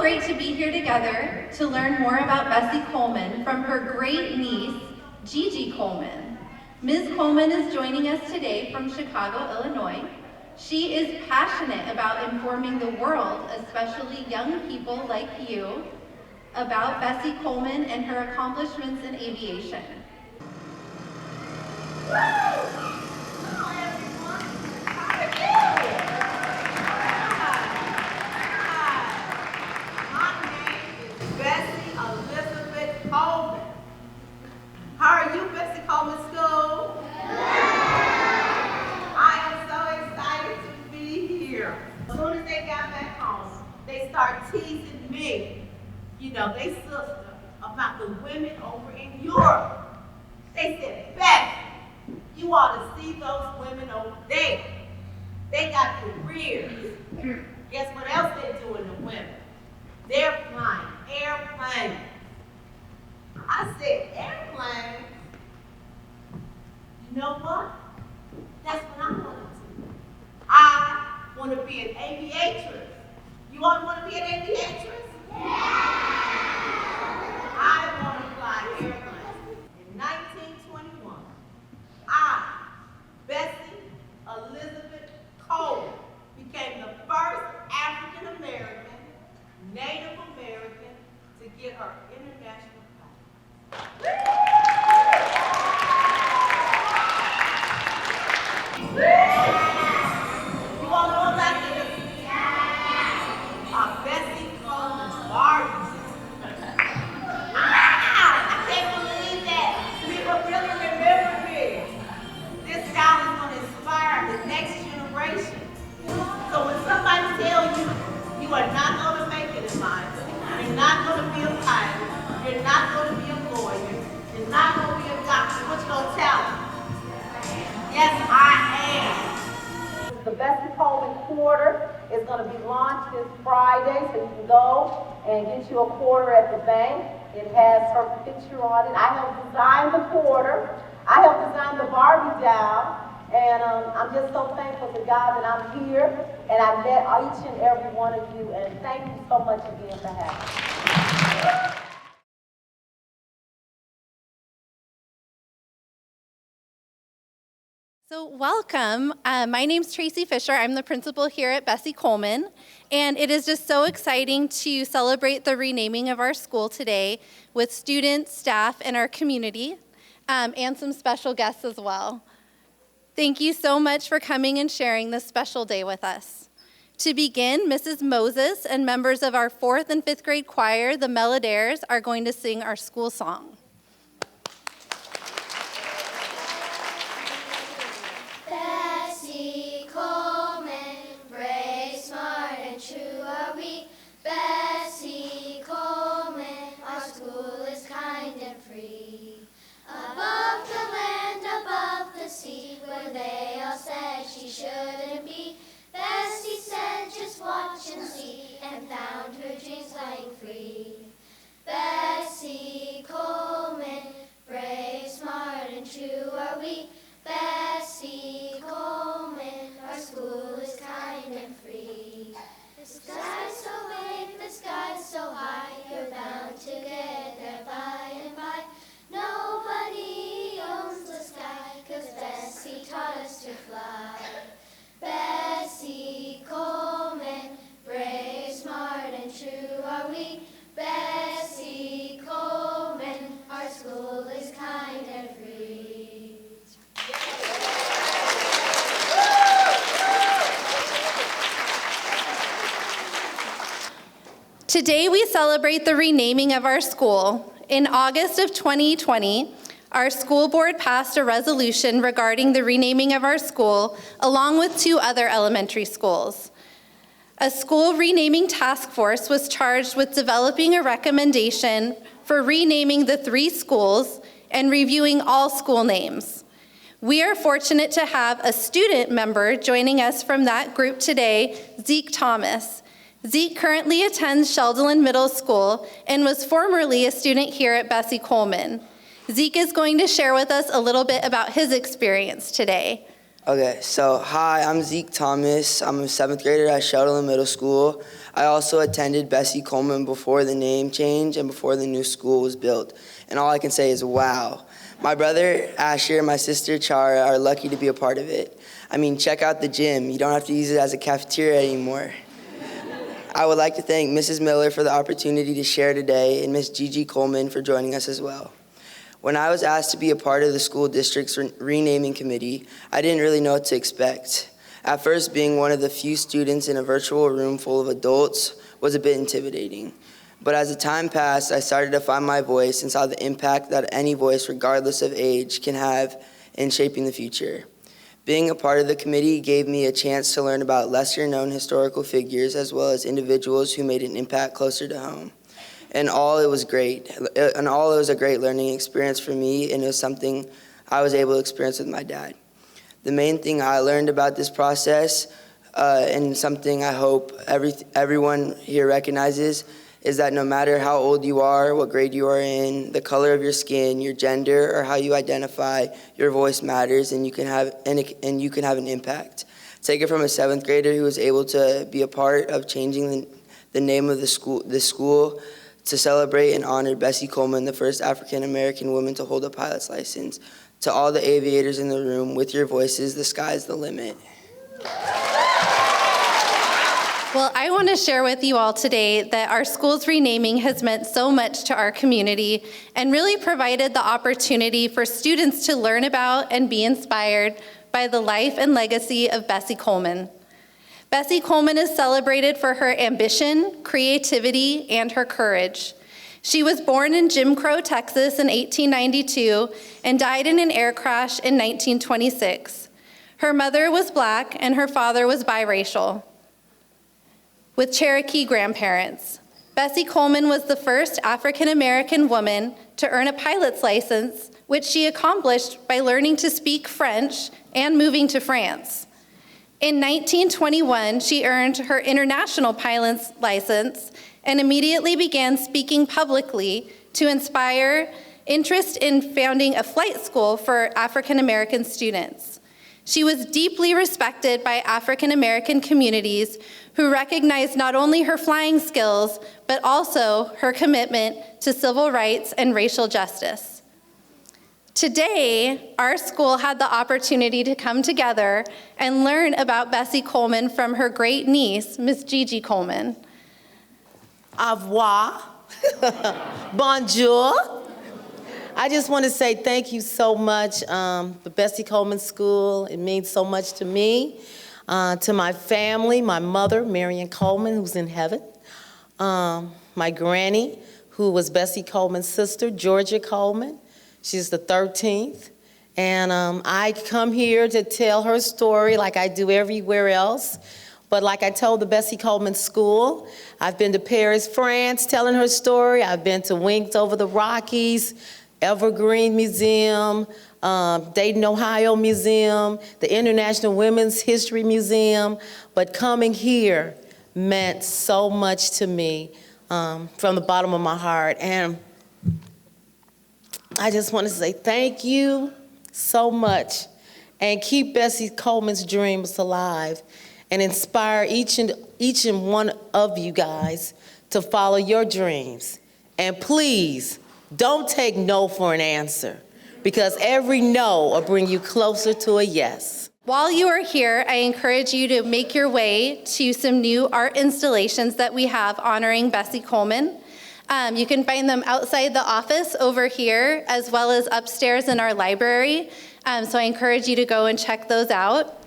great to be here together to learn more about Bessie Coleman from her great niece, Gigi Coleman. Ms. Coleman is joining us today from Chicago, Illinois. She is passionate about informing the world, especially young people like you, about Bessie Coleman and her accomplishments in aviation. Coleman. How are you, Bessie Coleman School? I am so excited to be here. As soon as they got back home, they started teasing me, they sister, about the women over in Europe. They said, Bessie, you ought to see those women over there. They got careers. Guess what else they're doing, the women? They're flying airplanes. I said, airplanes? You know what? That's what I want to do. I want to be an aviatrix. You all want to be an aviatrix? Yeah! I want to fly airplanes. In 1921, I, Bessie Elizabeth Coleman, became the first African American, Native American to get her international. You all know about this? Bessie Coleman's Barbies. I can't believe that. People really remember me. This child is going to inspire the next generation. So when somebody tells you you are not going to make it in life, you're not going to be a pilot, you're not going to be a lawyer, you're not going to be a doctor, what you going to tell them? Yes, I am. The Bessie Coleman Quarter is going to be launched this Friday, so you can go and get you a quarter at the bank. It has her picture on it. I helped design the quarter. I helped design the Barbie doll. And I'm just so thankful to God that I'm here, and I met each and every one of you, and thank you so much again for having me. So welcome. My name's Tracy Fisher. I'm the principal here at Bessie Coleman, and it is just so exciting to celebrate the renaming of our school today with students, staff, and our community, and some special guests as well. Thank you so much for coming and sharing this special day with us. To begin, Mrs. Moses and members of our 4th and 5th grade choir, the Melodiers, are going to sing our school song. Bessie Coleman, brave, smart, and true are we. Bessie Coleman, our school is kind and free. Above the land, above the sea, where they all said she shouldn't be, Bessie said, just watch and see, and found her dreams flying free. Bessie Coleman, brave, smart, and true are we. Bessie Coleman, our school is kind and free. The sky's so big, the sky's so high, you're bound to get there by and by. Nobody owns the sky, 'cause Bessie taught us to fly. Bessie Coleman, brave, smart, and true are we. Bessie Coleman, our school is kind and free. Today we celebrate the renaming of our school. In August of 2020, our school board passed a resolution regarding the renaming of our school, along with 2 other elementary schools. A school renaming task force was charged with developing a recommendation for renaming the 3 schools and reviewing all school names. We are fortunate to have a student member joining us from that group today, Zeke Thomas. Zeke currently attends Sheldon Middle School and was formerly a student here at Bessie Coleman. Zeke is going to share with us a little bit about his experience today. Okay, so hi, I'm Zeke Thomas. I'm a 7th grader at Sheldon Middle School. I also attended Bessie Coleman before the name change and before the new school was built. And all I can say is wow. My brother Asher and my sister Chara are lucky to be a part of it. I mean, check out the gym. You don't have to use it as a cafeteria anymore. I would like to thank Mrs. Miller for the opportunity to share today and Miss Gigi Coleman for joining us as well. When I was asked to be a part of the school district's renaming committee, I didn't really know what to expect. At first, being one of the few students in a virtual room full of adults was a bit intimidating. But as the time passed, I started to find my voice and saw the impact that any voice, regardless of age, can have in shaping the future. Being a part of the committee gave me a chance to learn about lesser-known historical figures as well as individuals who made an impact closer to home. And all it was a great learning experience for me, and it was something I was able to experience with my dad. The main thing I learned about this process, and something I hope everyone here recognizes, is that no matter how old you are, what grade you are in, the color of your skin, your gender, or how you identify, your voice matters, and you can have an impact. Take it from a 7th grader who was able to be a part of changing the name of the school to celebrate and honor Bessie Coleman, the first African-American woman to hold a pilot's license. To all the aviators in the room, with your voices, the sky's the limit. Well, I want to share with you all today that our school's renaming has meant so much to our community and really provided the opportunity for students to learn about and be inspired by the life and legacy of Bessie Coleman. Bessie Coleman is celebrated for her ambition, creativity, and her courage. She was born in Jim Crow, Texas in 1892 and died in an air crash in 1926. Her mother was Black and her father was biracial, with Cherokee grandparents. Bessie Coleman was the first African-American woman to earn a pilot's license, which she accomplished by learning to speak French and moving to France. In 1921, she earned her international pilot's license and immediately began speaking publicly to inspire interest in founding a flight school for African-American students. She was deeply respected by African-American communities who recognized not only her flying skills, but also her commitment to civil rights and racial justice. Today, our school had the opportunity to come together and learn about Bessie Coleman from her great niece, Miss Gigi Coleman. Au revoir. Bonjour. I just want to say thank you so much for Bessie Coleman School. It means so much to me, to my family, my mother, Marion Coleman, who's in heaven, my granny, who was Bessie Coleman's sister, Georgia Coleman. She's the 13th. And I come here to tell her story like I do everywhere else. But like I told the Bessie Coleman School, I've been to Paris, France, telling her story. I've been to Wings Over the Rockies, Evergreen Museum, Dayton, Ohio Museum, the International Women's History Museum. But coming here meant so much to me from the bottom of my heart. And I just want to say thank you so much, and keep Bessie Coleman's dreams alive and inspire each and one of you guys to follow your dreams. And please, don't take no for an answer, because every no will bring you closer to a yes. While you are here, I encourage you to make your way to some new art installations that we have honoring Bessie Coleman. You can find them outside the office over here, as well as upstairs in our library. So I encourage you to go and check those out.